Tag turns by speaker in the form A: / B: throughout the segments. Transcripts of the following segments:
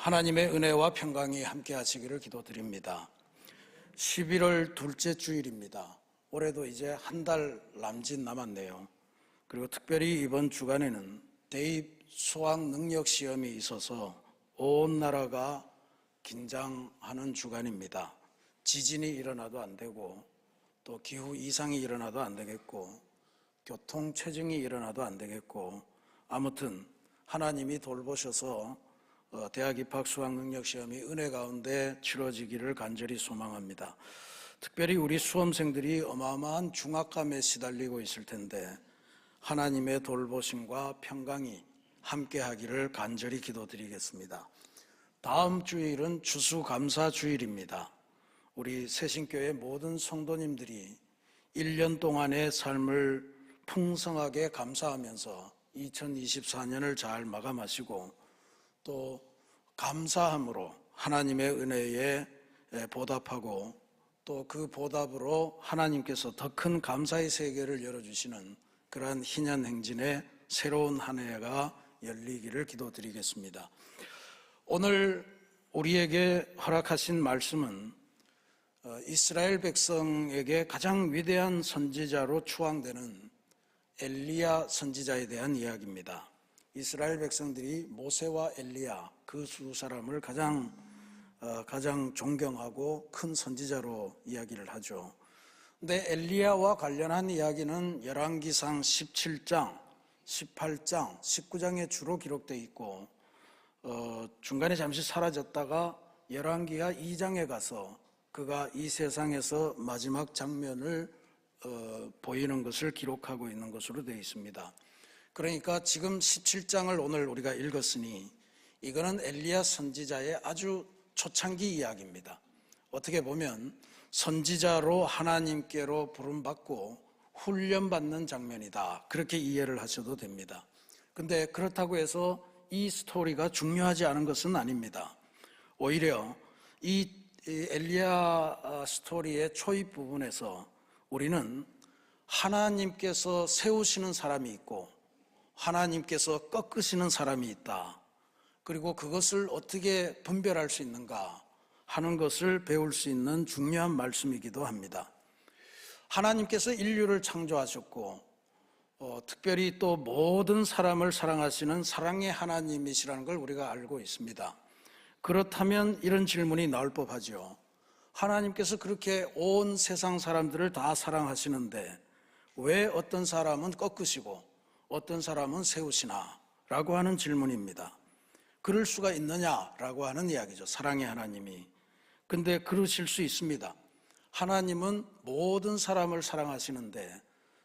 A: 하나님의 은혜와 평강이 함께 하시기를 기도드립니다. 11월 둘째 주일입니다. 올해도 이제 한 달 남짓 남았네요. 그리고 특별히 이번 주간에는 대입 수학 능력 시험이 있어서 온 나라가 긴장하는 주간입니다. 지진이 일어나도 안 되고 또 기후 이상이 일어나도 안 되겠고 교통 체증이 일어나도 안 되겠고 아무튼 하나님이 돌보셔서 대학 입학 수학 능력 시험이 은혜 가운데 치러지기를 간절히 소망합니다. 특별히 우리 수험생들이 어마어마한 중압감에 시달리고 있을 텐데 하나님의 돌보심과 평강이 함께하기를 간절히 기도드리겠습니다. 다음 주일은 추수감사 주일입니다. 우리 새신교회 모든 성도님들이 1년 동안의 삶을 풍성하게 감사하면서 2024년을 잘 마감하시고 또 감사함으로 하나님의 은혜에 보답하고 또 그 보답으로 하나님께서 더 큰 감사의 세계를 열어주시는 그러한 희년 행진의 새로운 한 해가 열리기를 기도드리겠습니다. 오늘 우리에게 허락하신 말씀은 이스라엘 백성에게 가장 위대한 선지자로 추앙되는 엘리야 선지자에 대한 이야기입니다. 이스라엘 백성들이 모세와 엘리야 그 두 사람을 가장 존경하고 큰 선지자로 이야기를 하죠. 근데 엘리야와 관련한 이야기는 열왕기상 17장, 18장, 19장에 주로 기록되어 있고 중간에 잠시 사라졌다가 열왕기하 2장에 가서 그가 이 세상에서 마지막 장면을 보이는 것을 기록하고 있는 것으로 되어 있습니다. 그러니까 지금 17장을 오늘 우리가 읽었으니 이거는 엘리야 선지자의 아주 초창기 이야기입니다. 어떻게 보면 선지자로 하나님께로 부름받고 훈련받는 장면이다, 그렇게 이해를 하셔도 됩니다. 근데 그렇다고 해서 이 스토리가 중요하지 않은 것은 아닙니다. 오히려 이 엘리야 스토리의 초입 부분에서 우리는 하나님께서 세우시는 사람이 있고 하나님께서 꺾으시는 사람이 있다, 그리고 그것을 어떻게 분별할 수 있는가 하는 것을 배울 수 있는 중요한 말씀이기도 합니다. 하나님께서 인류를 창조하셨고 특별히 또 모든 사람을 사랑하시는 사랑의 하나님이시라는 걸 우리가 알고 있습니다. 그렇다면 이런 질문이 나올 법하죠. 하나님께서 그렇게 온 세상 사람들을 다 사랑하시는데 왜 어떤 사람은 꺾으시고 어떤 사람은 세우시나? 라고 하는 질문입니다. 그럴 수가 있느냐라고 하는 이야기죠. 사랑의 하나님이. 근데 그러실 수 있습니다. 하나님은 모든 사람을 사랑하시는데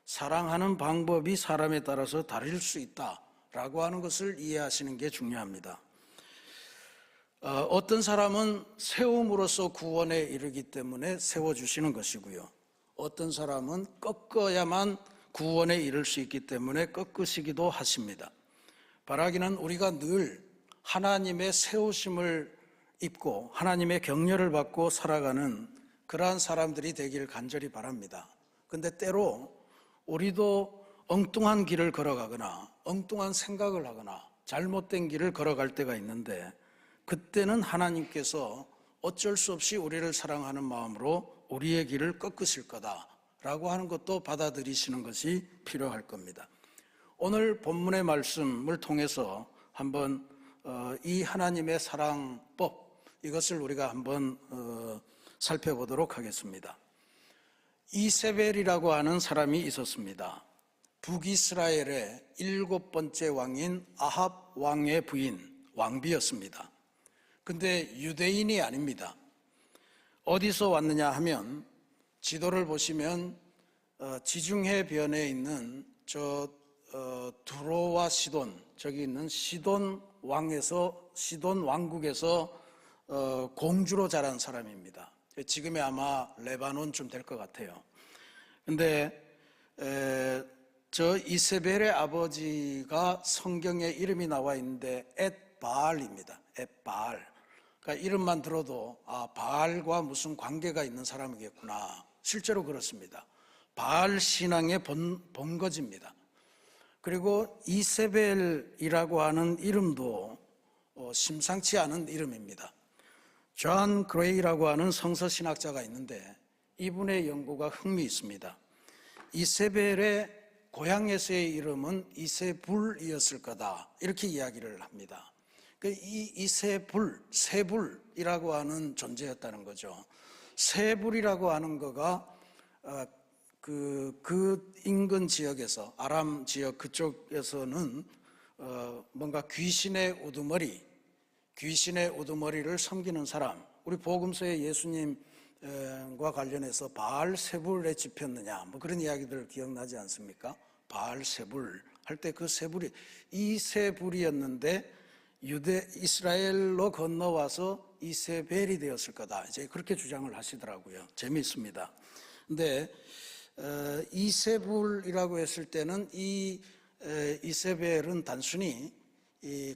A: 사랑하는 방법이 사람에 따라서 다를 수 있다라고 하는 것을 이해하시는 게 중요합니다. 어떤 사람은 세움으로써 구원에 이르기 때문에 세워주시는 것이고요. 어떤 사람은 꺾어야만 구원에 이를 수 있기 때문에 꺾으시기도 하십니다. 바라기는 우리가 늘 하나님의 세우심을 입고 하나님의 격려를 받고 살아가는 그러한 사람들이 되길 간절히 바랍니다. 근데 때로 우리도 엉뚱한 길을 걸어가거나 엉뚱한 생각을 하거나 잘못된 길을 걸어갈 때가 있는데 그때는 하나님께서 어쩔 수 없이 우리를 사랑하는 마음으로 우리의 길을 꺾으실 거다라고 하는 것도 받아들이시는 것이 필요할 겁니다. 오늘 본문의 말씀을 통해서 한번 이 하나님의 사랑법, 이것을 우리가 한번 살펴보도록 하겠습니다. 이세벨이라고 하는 사람이 있었습니다. 북이스라엘의 7번째 왕인 아합 왕의 부인, 왕비였습니다. 근데 유대인이 아닙니다. 어디서 왔느냐 하면 지도를 보시면 지중해변에 있는 두로와 시돈, 저기 있는 시돈 왕국에서 공주로 자란 사람입니다. 지금의 아마 레바논쯤 될 것 같아요. 근데 저 이세벨의 아버지가 성경에 이름이 나와 있는데 엣바알입니다. 엣바알. 그러니까 이름만 들어도 바알과 무슨 관계가 있는 사람이겠구나. 실제로 그렇습니다. 바알 신앙의 본거지입니다. 그리고 이세벨이라고 하는 이름도 심상치 않은 이름입니다. 존 그레이라고 하는 성서신학자가 있는데 이분의 연구가 흥미있습니다. 이세벨의 고향에서의 이름은 이세불이었을 거다, 이렇게 이야기를 합니다. 이 이세불, 세불이라고 하는 존재였다는 거죠. 세불이라고 하는 거가 그 인근 지역에서, 아람 지역 그쪽에서는 뭔가 귀신의 우두머리를 섬기는 사람, 우리 복음서에 예수님과 관련해서 바알세불에 집혔느냐 뭐 그런 이야기들 기억나지 않습니까? 바알세불 할 때 그 세불이 이세불이었는데 이스라엘로 건너와서 이세벨이 되었을 거다, 이제 그렇게 주장을 하시더라고요. 재미있습니다. 근데 이세불이라고 했을 때는 이 이세벨은 단순히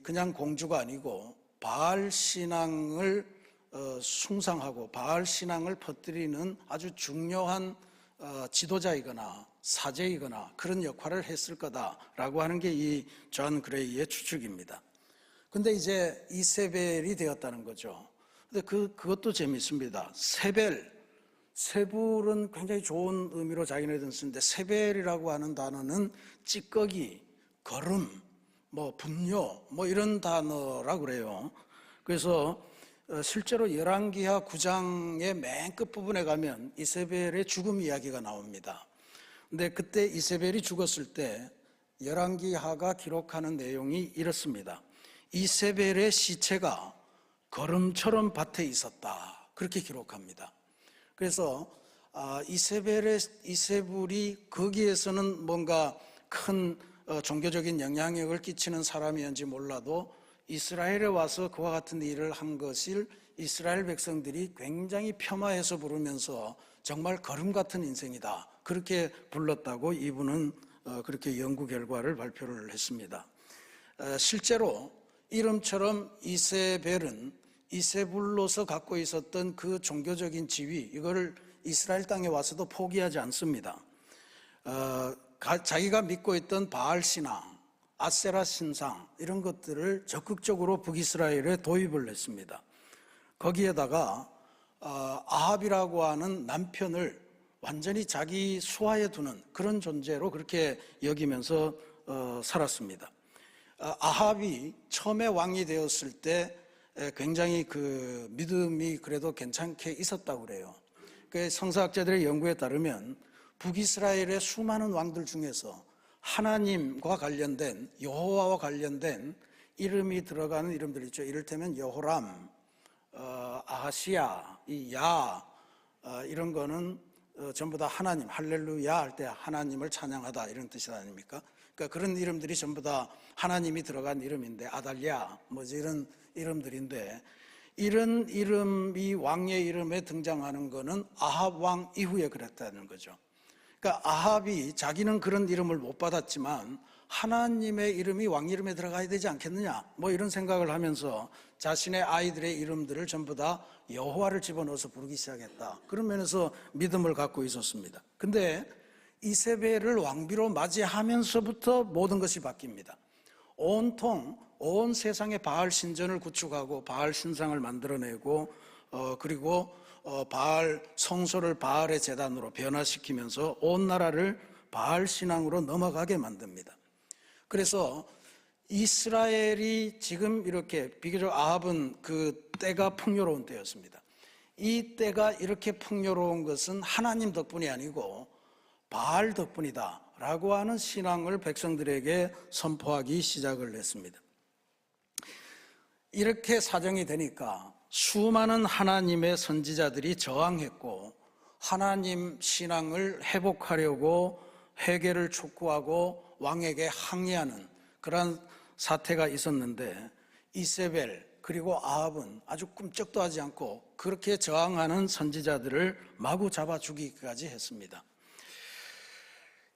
A: 그냥 공주가 아니고 바알 신앙을 숭상하고 바알 신앙을 퍼뜨리는 아주 중요한 지도자이거나 사제이거나 그런 역할을 했을 거다라고 하는 게 이 존 그레이의 추측입니다. 근데 이제 이세벨이 되었다는 거죠. 근데 그것도 재미있습니다. 세불은 굉장히 좋은 의미로 자기네들은 쓰는데, 세벨이라고 하는 단어는 찌꺼기, 거름, 분뇨 이런 단어라고 그래요. 그래서 실제로 열왕기하 9장의 맨 끝부분에 가면 이세벨의 죽음 이야기가 나옵니다. 근데 그때 이세벨이 죽었을 때 열왕기하가 기록하는 내용이 이렇습니다. 이세벨의 시체가 거름처럼 밭에 있었다, 그렇게 기록합니다. 그래서 이세불이 거기에서는 뭔가 큰 종교적인 영향력을 끼치는 사람이었는지 몰라도 이스라엘에 와서 그와 같은 일을 한 것을 이스라엘 백성들이 굉장히 폄하해서 부르면서 정말 거름 같은 인생이다, 그렇게 불렀다고 이분은 그렇게 연구 결과를 발표를 했습니다. 실제로 이름처럼 이세벨은 이세불로서 갖고 있었던 그 종교적인 지위, 이거를 이스라엘 땅에 와서도 포기하지 않습니다. 자기가 믿고 있던 바알 신앙, 아세라 신상 이런 것들을 적극적으로 북이스라엘에 도입을 했습니다. 거기에다가 아합이라고 하는 남편을 완전히 자기 수하에 두는 그런 존재로 그렇게 여기면서 살았습니다. 아합이 처음에 왕이 되었을 때 굉장히 그 믿음이 그래도 괜찮게 있었다고 그래요. 그 성서학자들의 연구에 따르면 북이스라엘의 수많은 왕들 중에서 하나님과 관련된, 여호와와 관련된 이름이 들어가는 이름들 있죠. 이를테면 여호람, 아하시야, 이런 거는 전부 다 하나님, 할렐루야 할 때 하나님을 찬양하다 이런 뜻이 아닙니까? 그러니까 그런 이름들이 전부 다 하나님이 들어간 이름인데, 아달랴 이런 이름들인데, 이런 이름이 왕의 이름에 등장하는 거는 아합 왕 이후에 그랬다는 거죠. 그러니까 아합이 자기는 그런 이름을 못 받았지만 하나님의 이름이 왕 이름에 들어가야 되지 않겠느냐 이런 생각을 하면서 자신의 아이들의 이름들을 전부 다 여호와를 집어넣어서 부르기 시작했다, 그런 면에서 믿음을 갖고 있었습니다. 근데 이세벨을 왕비로 맞이하면서부터 모든 것이 바뀝니다. 온통 온 세상에 바알 신전을 구축하고 바알 신상을 만들어내고 그리고 바알 성소를 바알의 제단으로 변화시키면서 온 나라를 바알 신앙으로 넘어가게 만듭니다. 그래서 이스라엘이 지금 이렇게, 비교적 아합은 그 때가 풍요로운 때였습니다. 이 때가 이렇게 풍요로운 것은 하나님 덕분이 아니고 바알 덕분이다 라고 하는 신앙을 백성들에게 선포하기 시작을 했습니다. 이렇게 사정이 되니까 수많은 하나님의 선지자들이 저항했고, 하나님 신앙을 회복하려고 회개를 촉구하고 왕에게 항의하는 그런 사태가 있었는데, 이세벨 그리고 아합은 아주 꿈쩍도 하지 않고 그렇게 저항하는 선지자들을 마구 잡아 죽이기까지 했습니다.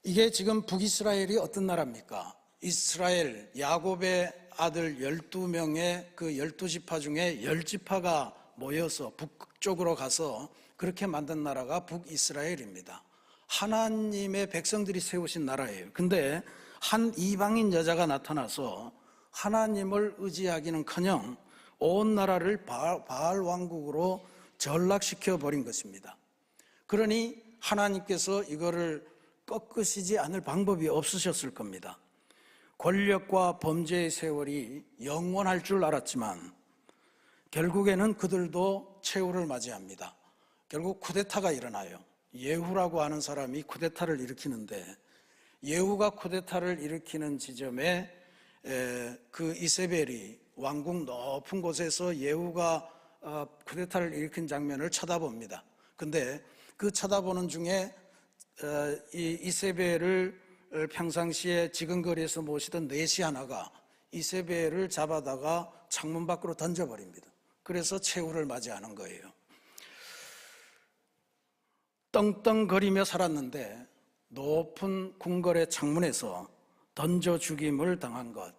A: 이게 지금 북이스라엘이 어떤 나라입니까? 이스라엘, 야곱의 아들 12명의 그 12지파 중에 10지파가 모여서 북쪽으로 가서 그렇게 만든 나라가 북이스라엘입니다. 하나님의 백성들이 세우신 나라예요. 근데 한 이방인 여자가 나타나서 하나님을 의지하기는커녕 온 나라를 바알 왕국으로 전락시켜 버린 것입니다. 그러니 하나님께서 이거를 꺾으시지 않을 방법이 없으셨을 겁니다. 권력과 범죄의 세월이 영원할 줄 알았지만 결국에는 그들도 최후를 맞이합니다. 결국 쿠데타가 일어나요. 예후라고 하는 사람이 쿠데타를 일으키는데, 예후가 쿠데타를 일으키는 지점에 그 이세벨이 왕궁 높은 곳에서 예후가 쿠데타를 일으킨 장면을 쳐다봅니다. 근데 그 쳐다보는 중에 이 이세벨을 평상시에 지근거리에서 모시던 내시 하나가 이세벨을 잡아다가 창문 밖으로 던져버립니다. 그래서 최후를 맞이하는 거예요. 떵떵거리며 살았는데 높은 궁궐의 창문에서 던져 죽임을 당한 것,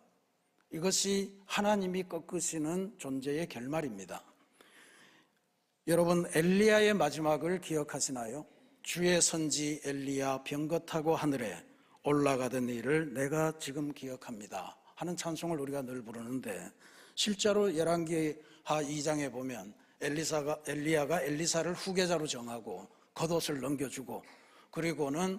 A: 이것이 하나님이 꺾으시는 존재의 결말입니다. 여러분, 엘리야의 마지막을 기억하시나요? 주의 선지 엘리야 병거 타고 하늘에 올라가던 일을 내가 지금 기억합니다 하는 찬송을 우리가 늘 부르는데, 실제로 열왕기하 2장에 보면 엘리야가 엘리사를 후계자로 정하고 겉옷을 넘겨주고, 그리고는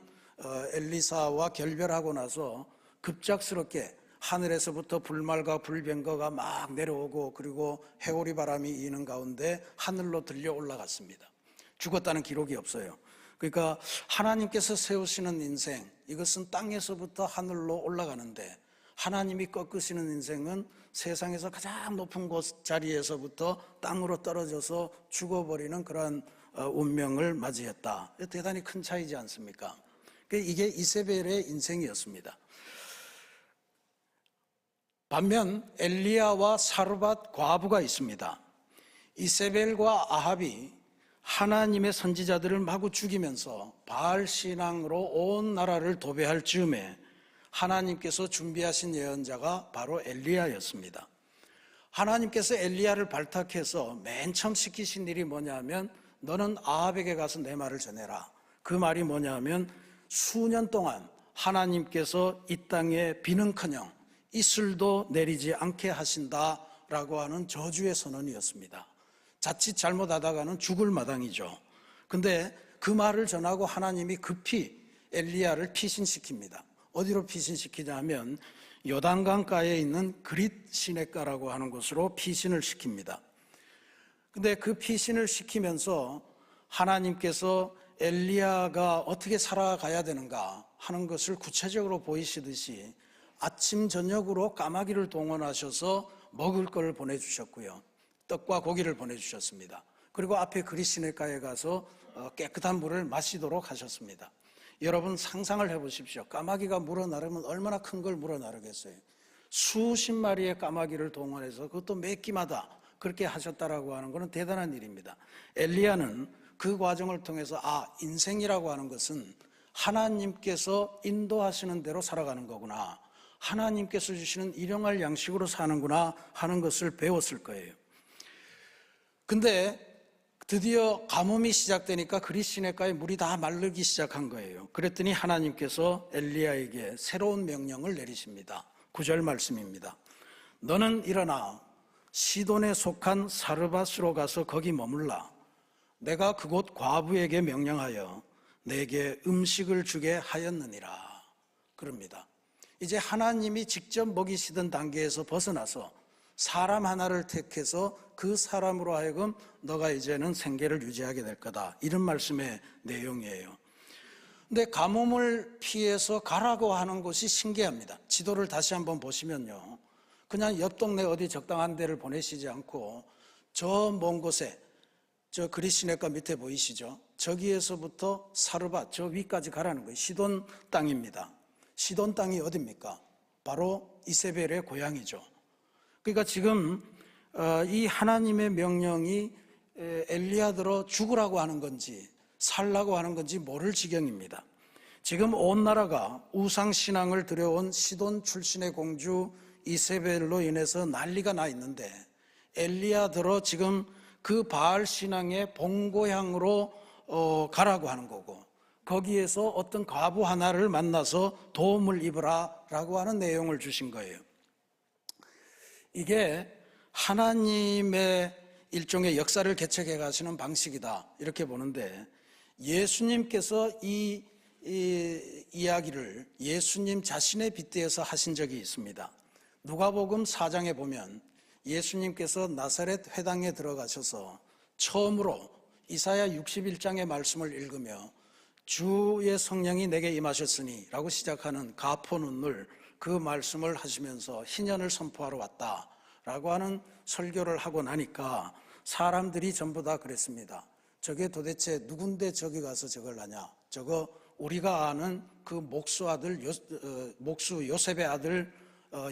A: 엘리사와 결별하고 나서 급작스럽게 하늘에서부터 불말과 불병거가 막 내려오고, 그리고 해오리 바람이 이는 가운데 하늘로 들려 올라갔습니다. 죽었다는 기록이 없어요. 그러니까 하나님께서 세우시는 인생, 이것은 땅에서부터 하늘로 올라가는데, 하나님이 꺾으시는 인생은 세상에서 가장 높은 곳 자리에서부터 땅으로 떨어져서 죽어버리는 그러한 운명을 맞이했다. 대단히 큰 차이지 않습니까? 이게 이세벨의 인생이었습니다. 반면 엘리야와 사르밧 과부가 있습니다. 이세벨과 아합이 하나님의 선지자들을 마구 죽이면서 바알 신앙으로 온 나라를 도배할 즈음에 하나님께서 준비하신 예언자가 바로 엘리야였습니다. 하나님께서 엘리야를 발탁해서 맨 처음 시키신 일이 뭐냐면, 너는 아합에게 가서 내 말을 전해라. 그 말이 뭐냐면, 수년 동안 하나님께서 이 땅에 비는커녕 이슬도 내리지 않게 하신다라고 하는 저주의 선언이었습니다. 자칫 잘못하다가는 죽을 마당이죠. 근데 그 말을 전하고 하나님이 급히 엘리야를 피신시킵니다. 어디로 피신시키냐면 요단강가에 있는 그릿 시냇가라고 하는 곳으로 피신을 시킵니다. 근데 그 피신을 시키면서 하나님께서 엘리야가 어떻게 살아가야 되는가 하는 것을 구체적으로 보이시듯이 아침 저녁으로 까마귀를 동원하셔서 먹을 걸 보내주셨고요, 떡과 고기를 보내주셨습니다. 그리고 앞에 그릿 시냇가에 가서 깨끗한 물을 마시도록 하셨습니다. 여러분 상상을 해보십시오. 까마귀가 물어나르면 얼마나 큰 걸 물어나르겠어요. 수십 마리의 까마귀를 동원해서, 그것도 몇 끼마다 그렇게 하셨다라고 하는 것은 대단한 일입니다. 엘리야는 그 과정을 통해서 인생이라고 하는 것은 하나님께서 인도하시는 대로 살아가는 거구나, 하나님께서 주시는 일용할 양식으로 사는구나 하는 것을 배웠을 거예요. 근데 드디어 가뭄이 시작되니까 그릿 시냇가에 물이 다 마르기 시작한 거예요. 그랬더니 하나님께서 엘리야에게 새로운 명령을 내리십니다. 9절 말씀입니다. 너는 일어나 시돈에 속한 사르밧으로 가서 거기 머물라. 내가 그곳 과부에게 명령하여 내게 음식을 주게 하였느니라. 그럽니다. 이제 하나님이 직접 먹이시던 단계에서 벗어나서 사람 하나를 택해서 그 사람으로 하여금 너가 이제는 생계를 유지하게 될 거다, 이런 말씀의 내용이에요. 근데 가뭄을 피해서 가라고 하는 것이 신기합니다. 지도를 다시 한번 보시면요, 그냥 옆 동네 어디 적당한 데를 보내시지 않고 저 먼 곳에, 저 그릿 시냇가 밑에 보이시죠? 저기에서부터 사르밧 저 위까지 가라는 거예요. 시돈 땅입니다. 시돈 땅이 어디입니까? 바로 이세벨의 고향이죠. 그러니까 지금 이 하나님의 명령이 엘리야더러 죽으라고 하는 건지 살라고 하는 건지 모를 지경입니다. 지금 온 나라가 우상신앙을 들여온 시돈 출신의 공주 이세벨로 인해서 난리가 나 있는데, 엘리야더러 지금 그 바알 신앙의 본고향으로 가라고 하는 거고, 거기에서 어떤 과부 하나를 만나서 도움을 입으라 라고 하는 내용을 주신 거예요. 이게 하나님의 일종의 역사를 개척해 가시는 방식이다 이렇게 보는데, 예수님께서 이 이야기를 예수님 자신의 빗대어서 하신 적이 있습니다. 누가복음 4장에 보면 예수님께서 나사렛 회당에 들어가셔서 처음으로 이사야 61장의 말씀을 읽으며 주의 성령이 내게 임하셨으니 라고 시작하는 가포눈물, 그 말씀을 하시면서 희년을 선포하러 왔다 라고 하는 설교를 하고 나니까 사람들이 전부 다 그랬습니다. 저게 도대체 누군데 저기 가서 저걸 하냐, 저거 우리가 아는 그 목수 요셉의 아들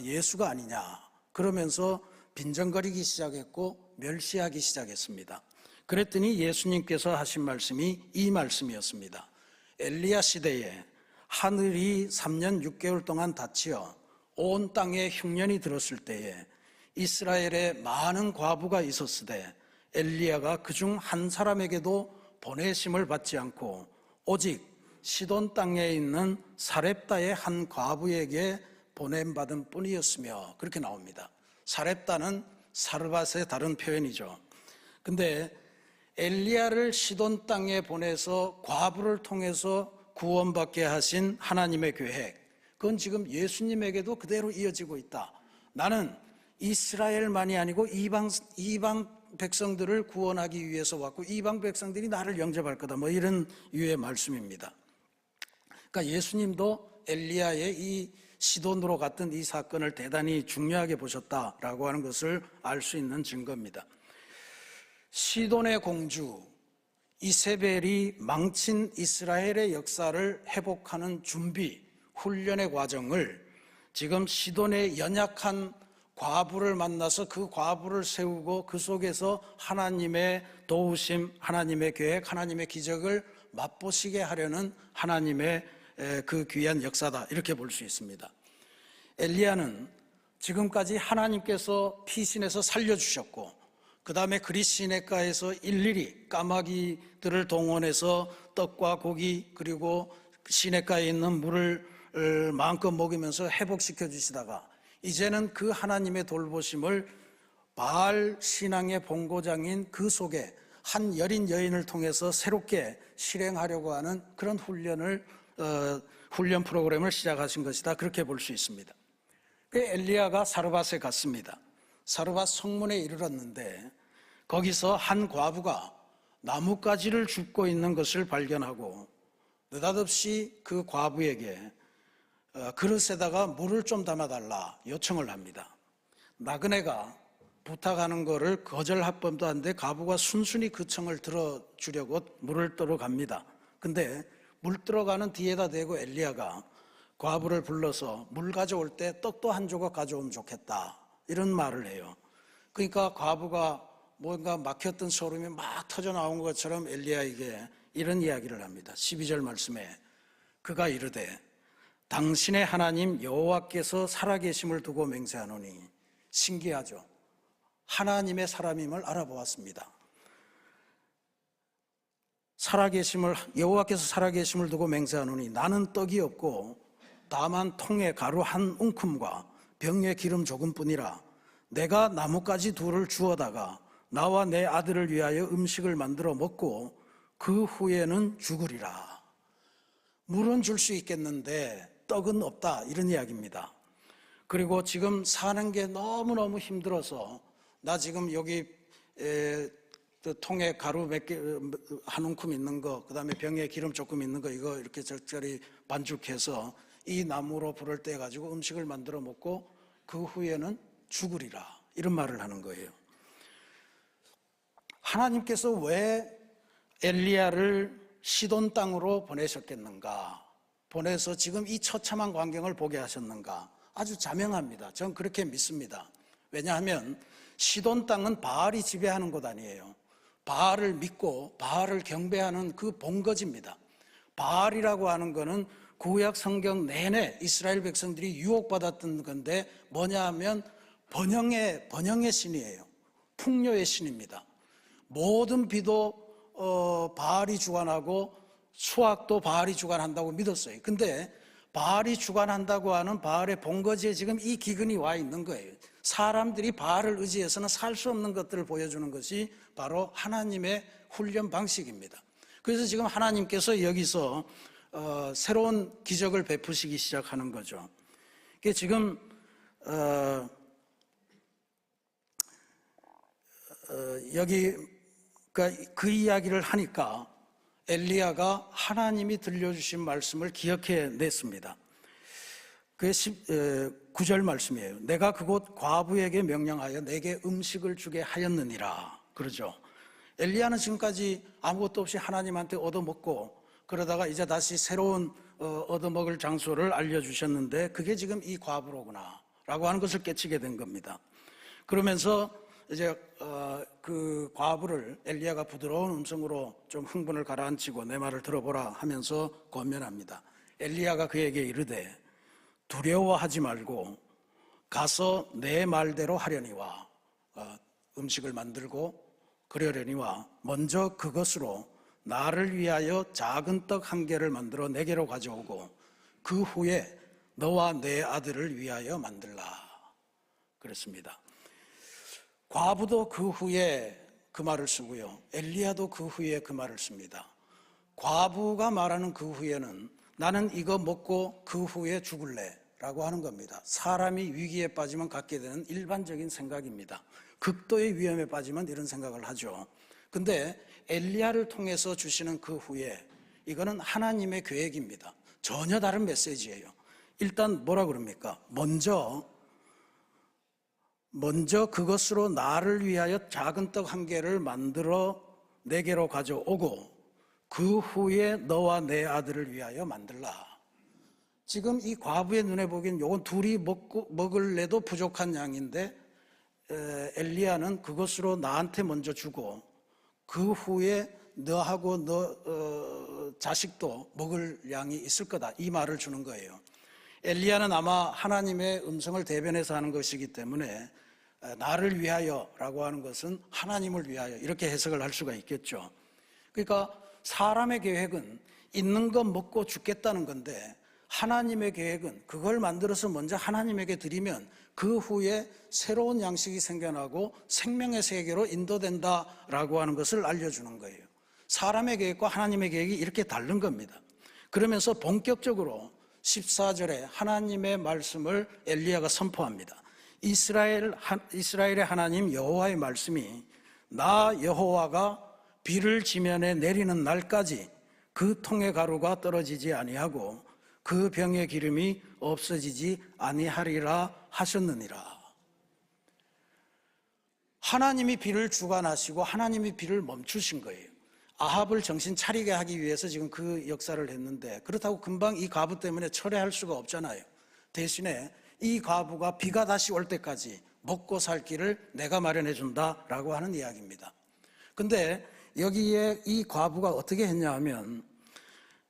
A: 예수가 아니냐, 그러면서 빈정거리기 시작했고 멸시하기 시작했습니다. 그랬더니 예수님께서 하신 말씀이 이 말씀이었습니다. 엘리야 시대에 하늘이 3년 6개월 동안 닫히어 온 땅에 흉년이 들었을 때에 이스라엘에 많은 과부가 있었으되 엘리야가 그중 한 사람에게도 보내심을 받지 않고 오직 시돈 땅에 있는 사렙다의 한 과부에게 보냄받은 뿐이었으며, 그렇게 나옵니다. 사렙다는 사르밧의 다른 표현이죠. 근데 엘리야를 시돈 땅에 보내서 과부를 통해서 구원받게 하신 하나님의 계획, 그건 지금 예수님에게도 그대로 이어지고 있다. 나는 이스라엘만이 아니고 이방 백성들을 구원하기 위해서 왔고 이방 백성들이 나를 영접할 거다, 뭐 이런 유의 말씀입니다. 그러니까 예수님도 엘리야의 이 시돈으로 갔던 이 사건을 대단히 중요하게 보셨다라고 하는 것을 알 수 있는 증거입니다. 시돈의 공주 이세벨이 망친 이스라엘의 역사를 회복하는 준비, 훈련의 과정을 지금 시돈의 연약한 과부를 만나서 그 과부를 세우고 그 속에서 하나님의 도우심, 하나님의 계획, 하나님의 기적을 맛보시게 하려는 하나님의 그 귀한 역사다, 이렇게 볼 수 있습니다. 엘리야는 지금까지 하나님께서 피신해서 살려주셨고, 그 다음에 그릿시내가에서 일일이 까마귀들을 동원해서 떡과 고기 그리고 시내가에 있는 물을 마음껏 먹이면서 회복시켜 주시다가 이제는 그 하나님의 돌보심을 바알 신앙의 본고장인 그 속에 한 여린 여인을 통해서 새롭게 실행하려고 하는 그런 훈련 프로그램을 시작하신 것이다, 그렇게 볼 수 있습니다. 그 엘리야가 사르밧에 갔습니다. 사르밧 성문에 이르렀는데 거기서 한 과부가 나뭇가지를 줍고 있는 것을 발견하고 느닷없이 그 과부에게 그릇에다가 물을 좀 담아달라 요청을 합니다. 나그네가 부탁하는 거를 거절할 법도 한데 과부가 순순히 그 청을 들어주려고 물을 떠러 갑니다. 근데 물 들어가는 뒤에다 대고 엘리야가 과부를 불러서 물 가져올 때 떡도 한 조각 가져오면 좋겠다, 이런 말을 해요. 그러니까 과부가 뭔가 막혔던 소름이 막 터져 나온 것처럼 엘리야에게 이런 이야기를 합니다. 12절 말씀에 그가 이르되 당신의 하나님 여호와께서 살아계심을 두고 맹세하노니, 신기하죠. 하나님의 사람임을 알아보았습니다. 여호와께서 살아계심을 두고 맹세하노니 나는 떡이 없고 다만 통에 가루 한 웅큼과 병에 기름 조금뿐이라. 내가 나뭇가지 둘을 주워다가 나와 내 아들을 위하여 음식을 만들어 먹고 그 후에는 죽으리라. 물은 줄 수 있겠는데 떡은 없다, 이런 이야기입니다. 그리고 지금 사는 게 너무너무 힘들어서 나 지금 여기 통에 가루 몇 개, 한 움큼 있는 거, 그 다음에 병에 기름 조금 있는 거, 이거 이렇게 적절히 반죽해서 이 나무로 불을 떼가지고 음식을 만들어 먹고 그 후에는 죽으리라, 이런 말을 하는 거예요. 하나님께서 왜 엘리야를 시돈 땅으로 보내셨겠는가, 보내서 지금 이 처참한 광경을 보게 하셨는가? 아주 자명합니다. 저는 그렇게 믿습니다. 왜냐하면 시돈 땅은 바알이 지배하는 곳 아니에요. 바알을 믿고 바알을 경배하는 그 본거지입니다. 바알이라고 하는 거는 구약 성경 내내 이스라엘 백성들이 유혹받았던 건데 뭐냐 하면 번영의 신이에요. 풍요의 신입니다. 모든 비도 바알이 주관하고 수확도 바알이 주관한다고 믿었어요. 근데 바알이 주관한다고 하는 바알의 본거지에 지금 이 기근이 와 있는 거예요. 사람들이 바알을 의지해서는 살 수 없는 것들을 보여주는 것이 바로 하나님의 훈련 방식입니다. 그래서 지금 하나님께서 여기서 새로운 기적을 베푸시기 시작하는 거죠. 지금 여기 그 이야기를 하니까 엘리야가 하나님이 들려주신 말씀을 기억해냈습니다. 그게 9절 말씀이에요. 내가 그곳 과부에게 명령하여 내게 음식을 주게 하였느니라. 그러죠. 엘리야는 지금까지 아무것도 없이 하나님한테 얻어먹고 그러다가 이제 다시 새로운 얻어먹을 장소를 알려주셨는데 그게 지금 이 과부로구나 라고 하는 것을 깨치게 된 겁니다. 그러면서 이제 그 과부를 엘리야가 부드러운 음성으로 좀 흥분을 가라앉히고 내 말을 들어보라 하면서 권면합니다. 엘리야가 그에게 이르되 두려워하지 말고 가서 내 말대로 하려니와 음식을 만들고 그러려니와 먼저 그것으로 나를 위하여 작은 떡 한 개를 만들어 내게로 가져오고 그 후에 너와 내 아들을 위하여 만들라 그랬습니다. 과부도 그 후에 그 말을 쓰고요. 엘리야도 그 후에 그 말을 씁니다. 과부가 말하는 그 후에는 나는 이거 먹고 그 후에 죽을래 라고 하는 겁니다. 사람이 위기에 빠지면 갖게 되는 일반적인 생각입니다. 극도의 위험에 빠지면 이런 생각을 하죠. 근데 엘리야를 통해서 주시는 그 후에 이거는 하나님의 계획입니다. 전혀 다른 메시지예요. 일단 뭐라 그럽니까? 먼저 그것으로 나를 위하여 작은 떡 한 개를 만들어 내게로 가져오고 그 후에 너와 내 아들을 위하여 만들라. 지금 이 과부의 눈에 보기엔 요건 둘이 먹을래도 부족한 양인데 엘리야는 그것으로 나한테 먼저 주고 그 후에 너하고 너 자식도 먹을 양이 있을 거다 이 말을 주는 거예요. 엘리야는 아마 하나님의 음성을 대변해서 하는 것이기 때문에 나를 위하여 라고 하는 것은 하나님을 위하여 이렇게 해석을 할 수가 있겠죠. 그러니까 사람의 계획은 있는 것 먹고 죽겠다는 건데 하나님의 계획은 그걸 만들어서 먼저 하나님에게 드리면 그 후에 새로운 양식이 생겨나고 생명의 세계로 인도된다라고 하는 것을 알려주는 거예요. 사람의 계획과 하나님의 계획이 이렇게 다른 겁니다. 그러면서 본격적으로 14절에 하나님의 말씀을 엘리야가 선포합니다. 이스라엘의 하나님 여호와의 말씀이 나 여호와가 비를 지면에 내리는 날까지 그 통의 가루가 떨어지지 아니하고 그 병의 기름이 없어지지 아니하리라 하셨느니라. 하나님이 비를 주관하시고 하나님이 비를 멈추신 거예요. 아합을 정신 차리게 하기 위해서 지금 그 역사를 했는데 그렇다고 금방 이 과부 때문에 철회할 수가 없잖아요. 대신에 이 과부가 비가 다시 올 때까지 먹고 살 길을 내가 마련해 준다라고 하는 이야기입니다. 근데 여기에 이 과부가 어떻게 했냐 하면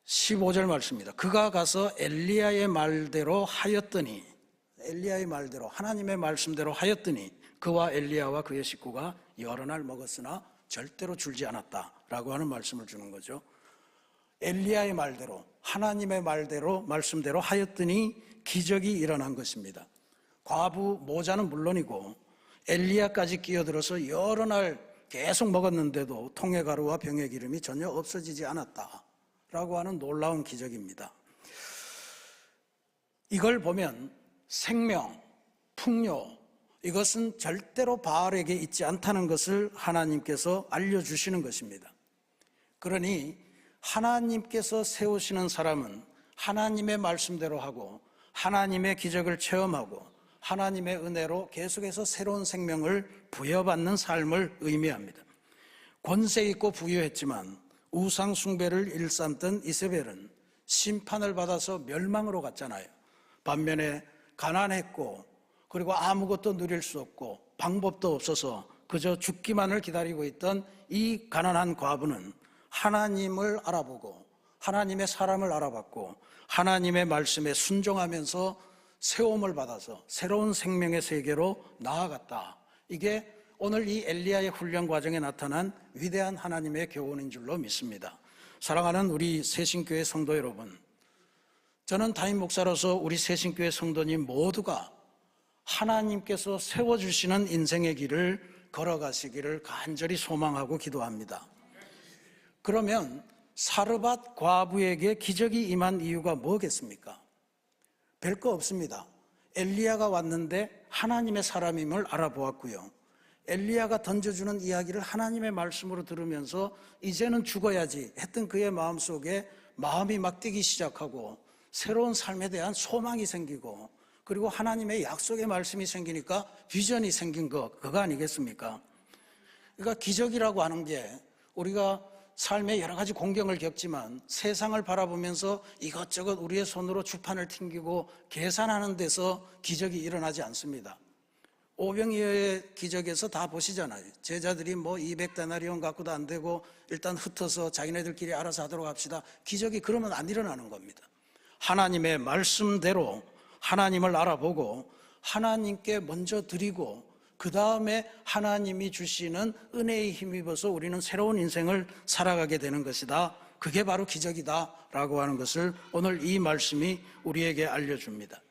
A: 15절 말씀입니다. 그가 가서 엘리야의 말대로 하였더니 엘리야의 말대로 하나님의 말씀대로 하였더니 그와 엘리야와 그의 식구가 여러 날 먹었으나 절대로 줄지 않았다라고 하는 말씀을 주는 거죠. 엘리야의 말대로 하나님의 말대로 말씀대로 하였더니 기적이 일어난 것입니다. 과부 모자는 물론이고 엘리야까지 끼어들어서 여러 날 계속 먹었는데도 통의 가루와 병의 기름이 전혀 없어지지 않았다라고 하는 놀라운 기적입니다. 이걸 보면 생명, 풍요 이것은 절대로 바알에게 있지 않다는 것을 하나님께서 알려주시는 것입니다. 그러니 하나님께서 세우시는 사람은 하나님의 말씀대로 하고 하나님의 기적을 체험하고 하나님의 은혜로 계속해서 새로운 생명을 부여받는 삶을 의미합니다. 권세 있고 부유했지만 우상 숭배를 일삼던 이세벨은 심판을 받아서 멸망으로 갔잖아요. 반면에 가난했고 그리고 아무것도 누릴 수 없고 방법도 없어서 그저 죽기만을 기다리고 있던 이 가난한 과부는 하나님을 알아보고 하나님의 사람을 알아봤고 하나님의 말씀에 순종하면서 세움을 받아서 새로운 생명의 세계로 나아갔다. 이게 오늘 이 엘리야의 훈련 과정에 나타난 위대한 하나님의 교훈인 줄로 믿습니다. 사랑하는 우리 새신교회 성도 여러분, 저는 담임 목사로서 우리 새신교회 성도님 모두가 하나님께서 세워주시는 인생의 길을 걸어가시기를 간절히 소망하고 기도합니다. 그러면 사르밧 과부에게 기적이 임한 이유가 뭐겠습니까? 별거 없습니다. 엘리야가 왔는데 하나님의 사람임을 알아보았고요. 엘리야가 던져주는 이야기를 하나님의 말씀으로 들으면서 이제는 죽어야지 했던 그의 마음속에 마음이 막 뛰기 시작하고 새로운 삶에 대한 소망이 생기고 그리고 하나님의 약속의 말씀이 생기니까 비전이 생긴 그거 아니겠습니까? 그러니까 기적이라고 하는 게 우리가 삶에 여러 가지 공경을 겪지만 세상을 바라보면서 이것저것 우리의 손으로 주판을 튕기고 계산하는 데서 기적이 일어나지 않습니다. 오병이어의 기적에서 다 보시잖아요. 제자들이 뭐 200데나리온 갖고도 안 되고 일단 흩어서 자기네들끼리 알아서 하도록 합시다. 기적이 그러면 안 일어나는 겁니다. 하나님의 말씀대로 하나님을 알아보고 하나님께 먼저 드리고 그 다음에 하나님이 주시는 은혜에 힘입어서 우리는 새로운 인생을 살아가게 되는 것이다. 그게 바로 기적이다 라고 하는 것을 오늘 이 말씀이 우리에게 알려줍니다.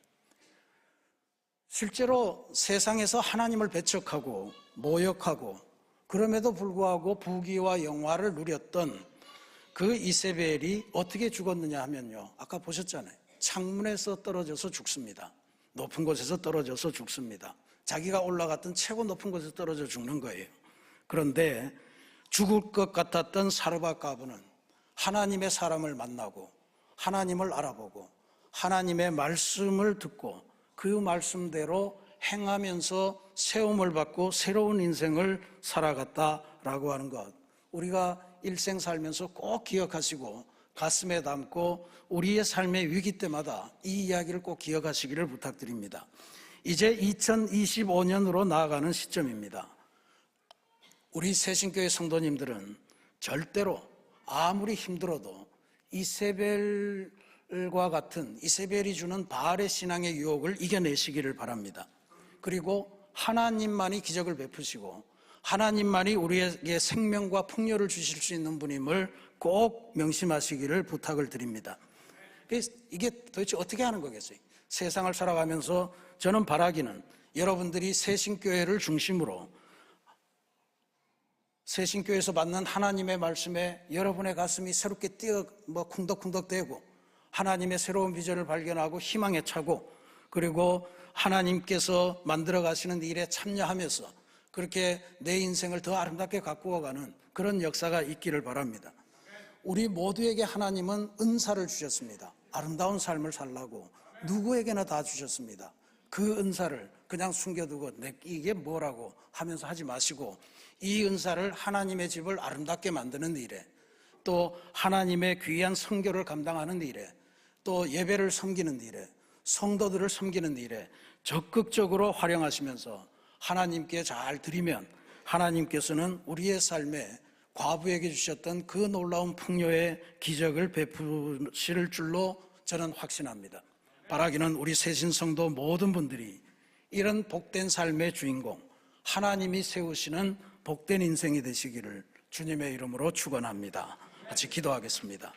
A: 실제로 세상에서 하나님을 배척하고 모욕하고 그럼에도 불구하고 부귀와 영화를 누렸던 그 이세벨이 어떻게 죽었느냐 하면요, 아까 보셨잖아요. 창문에서 떨어져서 죽습니다. 높은 곳에서 떨어져서 죽습니다. 자기가 올라갔던 최고 높은 곳에서 떨어져 죽는 거예요. 그런데 죽을 것 같았던 사르밧 과부는 하나님의 사람을 만나고 하나님을 알아보고 하나님의 말씀을 듣고 그 말씀대로 행하면서 세움을 받고 새로운 인생을 살아갔다라고 하는 것, 우리가 일생 살면서 꼭 기억하시고 가슴에 담고 우리의 삶의 위기 때마다 이 이야기를 꼭 기억하시기를 부탁드립니다. 이제 2025년으로 나아가는 시점입니다. 우리 새신교회 성도님들은 절대로 아무리 힘들어도 이세벨과 같은 이세벨이 주는 바알의 신앙의 유혹을 이겨내시기를 바랍니다. 그리고 하나님만이 기적을 베푸시고 하나님만이 우리에게 생명과 풍요를 주실 수 있는 분임을 꼭 명심하시기를 부탁을 드립니다. 이게 도대체 어떻게 하는 거겠어요? 세상을 살아가면서 저는 바라기는 여러분들이 새신교회를 중심으로 새신교회에서 받는 하나님의 말씀에 여러분의 가슴이 새롭게 쿵덕쿵덕대고 하나님의 새로운 비전을 발견하고 희망에 차고 그리고 하나님께서 만들어 가시는 일에 참여하면서 그렇게 내 인생을 더 아름답게 가꾸어가는 그런 역사가 있기를 바랍니다. 우리 모두에게 하나님은 은사를 주셨습니다. 아름다운 삶을 살라고 누구에게나 다 주셨습니다. 그 은사를 그냥 숨겨두고 이게 뭐라고 하면서 하지 마시고 이 은사를 하나님의 집을 아름답게 만드는 일에 또 하나님의 귀한 선교를 감당하는 일에 또 예배를 섬기는 일에 성도들을 섬기는 일에 적극적으로 활용하시면서 하나님께 잘 드리면 하나님께서는 우리의 삶에 과부에게 주셨던 그 놀라운 풍요의 기적을 베푸실 줄로 저는 확신합니다. 바라기는 우리 새신성도 모든 분들이 이런 복된 삶의 주인공 하나님이 세우시는 복된 인생이 되시기를 주님의 이름으로 축원합니다. 같이 기도하겠습니다.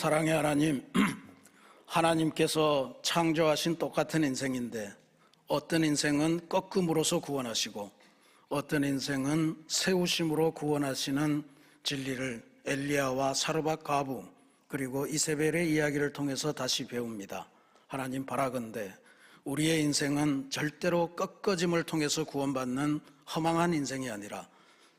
A: 사랑의 하나님, 하나님께서 창조하신 똑같은 인생인데 어떤 인생은 꺾음으로써 구원하시고 어떤 인생은 세우심으로 구원하시는 진리를 엘리야와 사르밧 과부 그리고 이세벨의 이야기를 통해서 다시 배웁니다. 하나님 바라건대 우리의 인생은 절대로 꺾어짐을 통해서 구원받는 허망한 인생이 아니라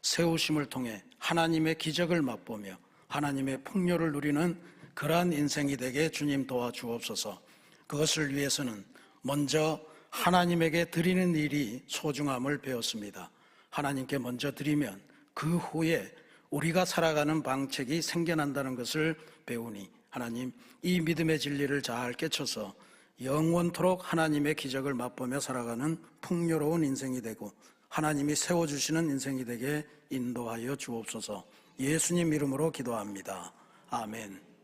A: 세우심을 통해 하나님의 기적을 맛보며 하나님의 풍요를 누리는 그러한 인생이 되게 주님 도와주옵소서. 그것을 위해서는 먼저 하나님에게 드리는 일이 소중함을 배웠습니다. 하나님께 먼저 드리면 그 후에 우리가 살아가는 방책이 생겨난다는 것을 배우니 하나님 이 믿음의 진리를 잘 깨쳐서 영원토록 하나님의 기적을 맛보며 살아가는 풍요로운 인생이 되고 하나님이 세워주시는 인생이 되게 인도하여 주옵소서. 예수님 이름으로 기도합니다. 아멘.